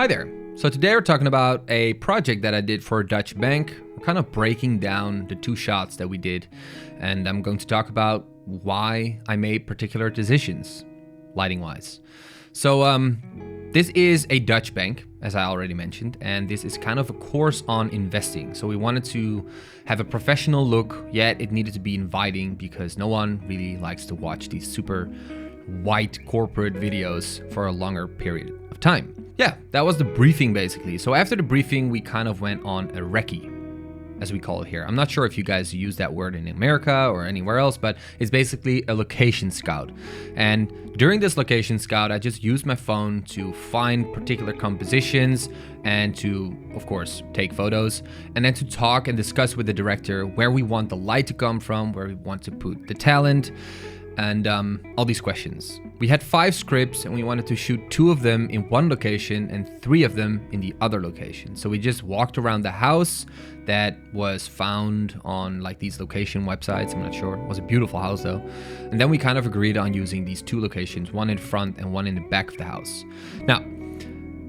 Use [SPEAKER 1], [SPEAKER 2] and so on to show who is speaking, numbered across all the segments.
[SPEAKER 1] Hi there. So today we're talking about a project that I did for a Dutch bank. We're kind of breaking down the two shots that we did, and I'm going to talk about why I made particular decisions, lighting-wise. So this is a Dutch bank, as I already mentioned, and this is kind of a course on investing. So we wanted to have a professional look, yet it needed to be inviting because no one really likes to watch these super white corporate videos for a longer period of time. Yeah, that was the briefing basically. So after the briefing, we kind of went on a recce, as we call it here. I'm not sure if you guys use that word in America or anywhere else, but it's basically a location scout. And during this location scout, I just used my phone to find particular compositions and to, of course, take photos, and then to talk and discuss with the director where we want the light to come from, where we want to put the talent, and all these questions. We had 5 scripts and we wanted to shoot 2 of them in one location and 3 of them in the other location. So we just walked around the house that was found on like these location websites. I'm not sure. It was a beautiful house though. And then we kind of agreed on using these 2 locations, one in front and one in the back of the house. Now,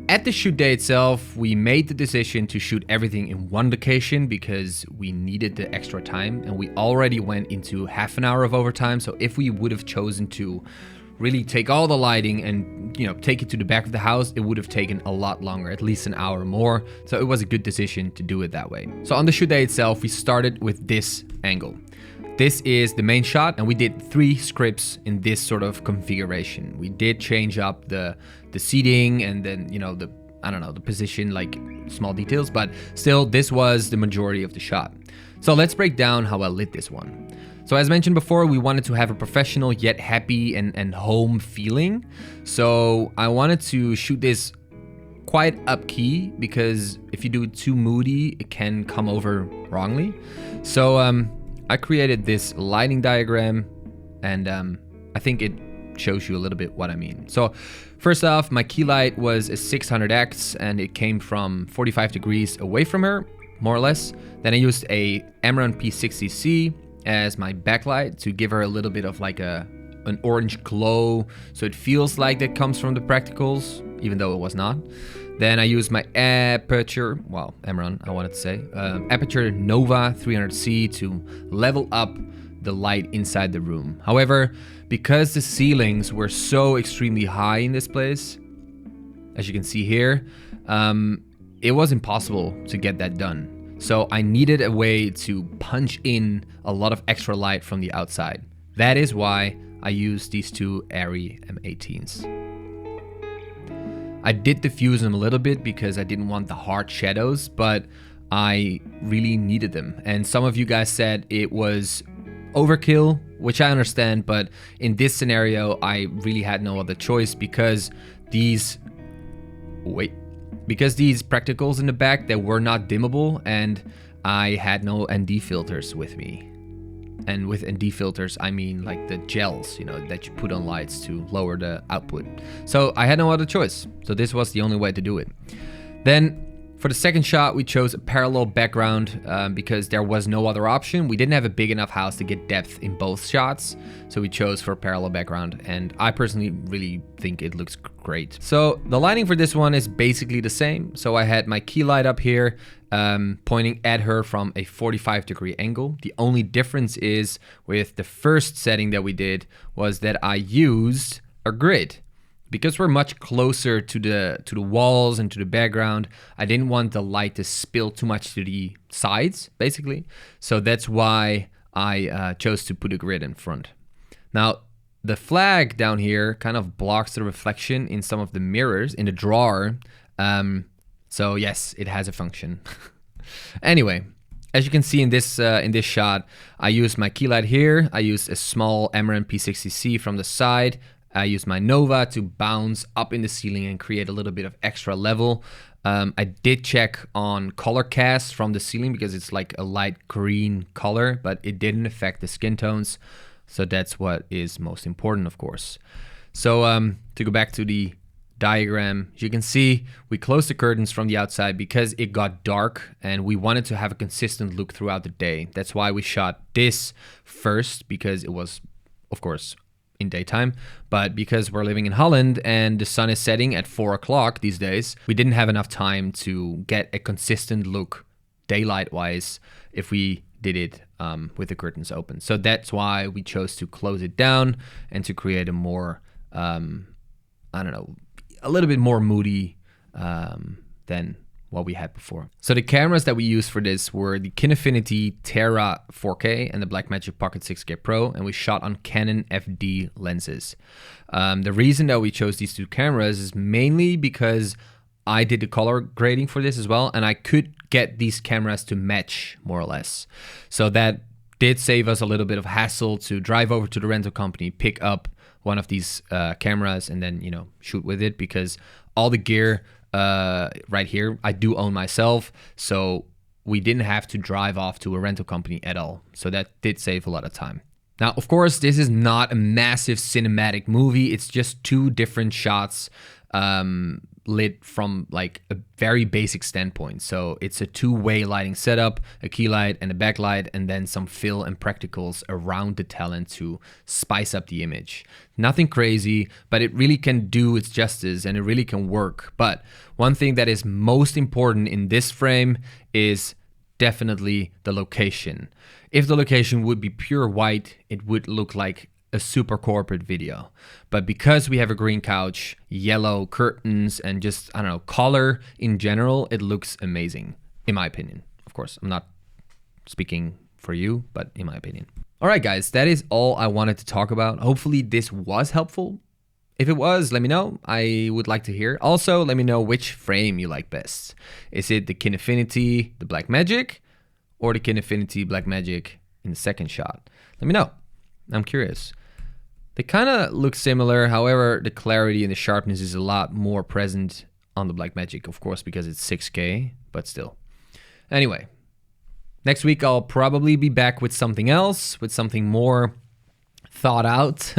[SPEAKER 1] at the shoot day itself, we made the decision to shoot everything in one location because we needed the extra time, and we already went into half an hour of overtime. So if we would have chosen to really take all the lighting and, you know, take it to the back of the house, it would have taken a lot longer, at least an hour more. So it was a good decision to do it that way. So on the shoot day itself, we started with this angle. This is the main shot, and we did 3 scripts in this sort of configuration. We did change up the seating and then, you know, the position, like small details, but still this was the majority of the shot. So let's break down how I lit this one. So as mentioned before, we wanted to have a professional yet happy and home feeling. So I wanted to shoot this quite up key because if you do it too moody, it can come over wrongly. So I created this lighting diagram, and I think it shows you a little bit what I mean. So first off, my key light was a 600X, and it came from 45 degrees away from her, more or less. Then I used a M18 P60C as my backlight to give her a little bit of like an orange glow, so it feels like that comes from the practicals, even though it was not. Then I used my Aputure, well, Aputure, I wanted to say, Aputure Nova 300C to level up the light inside the room. However, because the ceilings were so extremely high in this place, as you can see here, it was impossible to get that done. So I needed a way to punch in a lot of extra light from the outside. That is why I used these 2 Arri M18s. I did diffuse them a little bit because I didn't want the hard shadows, but I really needed them. And some of you guys said it was overkill, which I understand, but in this scenario, I really had no other choice because these practicals in the back, they were not dimmable, and I had no ND filters with me. And with ND filters, I mean like the gels, you know, that you put on lights to lower the output. So I had no other choice. So this was the only way to do it. Then for the second shot, we chose a parallel background because there was no other option. We didn't have a big enough house to get depth in both shots. So we chose for a parallel background, and I personally really think it looks great. So the lighting for this one is basically the same. So I had my key light up here pointing at her from a 45-degree angle. The only difference is with the first setting that we did was that I used a grid. Because we're much closer to the walls and to the background, I didn't want the light to spill too much to the sides, basically. So that's why I chose to put a grid in front. Now, the flag down here kind of blocks the reflection in some of the mirrors in the drawer. So yes, it has a function. Anyway, as you can see in this shot, I used my key light here. I used a small M18 P60C from the side. I used my Nova to bounce up in the ceiling and create a little bit of extra level. I did check on color cast from the ceiling because it's like a light green color, but it didn't affect the skin tones. So that's what is most important, of course. So to go back to the diagram, as you can see, we closed the curtains from the outside because it got dark and we wanted to have a consistent look throughout the day. That's why we shot this first, because it was, of course, in daytime. But because we're living in Holland and the sun is setting at 4 o'clock these days, we didn't have enough time to get a consistent look daylight-wise if we did it with the curtains open. So that's why we chose to close it down and to create a more, I don't know, a little bit more moody than what we had before. So the cameras that we used for this were the Cinefinity Terra 4K and the Blackmagic Pocket 6K Pro, and we shot on Canon FD lenses. The reason that we chose these two cameras is mainly because I did the color grading for this as well, and I could get these cameras to match more or less. So that did save us a little bit of hassle to drive over to the rental company, pick up one of these cameras, and then, you know, shoot with it, because all the gear right here I do own myself, so we didn't have to drive off to a rental company at all. So that did save a lot of time. Now, of course, this is not a massive cinematic movie. It's just two different shots lit from like a very basic standpoint. So it's a two-way lighting setup, a key light and a backlight, and then some fill and practicals around the talent to spice up the image. Nothing crazy, but it really can do its justice and it really can work. But one thing that is most important in this frame is definitely the location. If the location would be pure white, it would look like a super corporate video. But because we have a green couch, yellow curtains, and just, I don't know, color in general, it looks amazing, in my opinion. Of course, I'm not speaking for you, but in my opinion. All right, guys, that is all I wanted to talk about. Hopefully this was helpful. If it was, let me know. I would like to hear. Also, let me know which frame you like best. Is it the Cinefinity, the Blackmagic, or the Cinefinity Blackmagic in the second shot? Let me know. I'm curious. They kind of look similar. However, the clarity and the sharpness is a lot more present on the Blackmagic, of course, because it's 6K, but still. Anyway, next week I'll probably be back with something else, with something more thought out.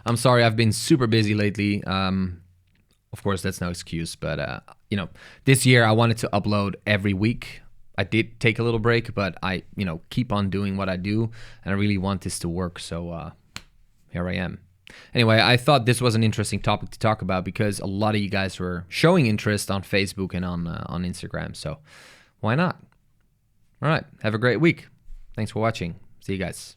[SPEAKER 1] I'm sorry, I've been super busy lately. Of course, that's no excuse, but you know, this year I wanted to upload every week. I did take a little break, but I, you know, keep on doing what I do, and I really want this to work. So here I am. Anyway, I thought this was an interesting topic to talk about because a lot of you guys were showing interest on Facebook and on Instagram. So why not? All right. Have a great week. Thanks for watching. See you guys.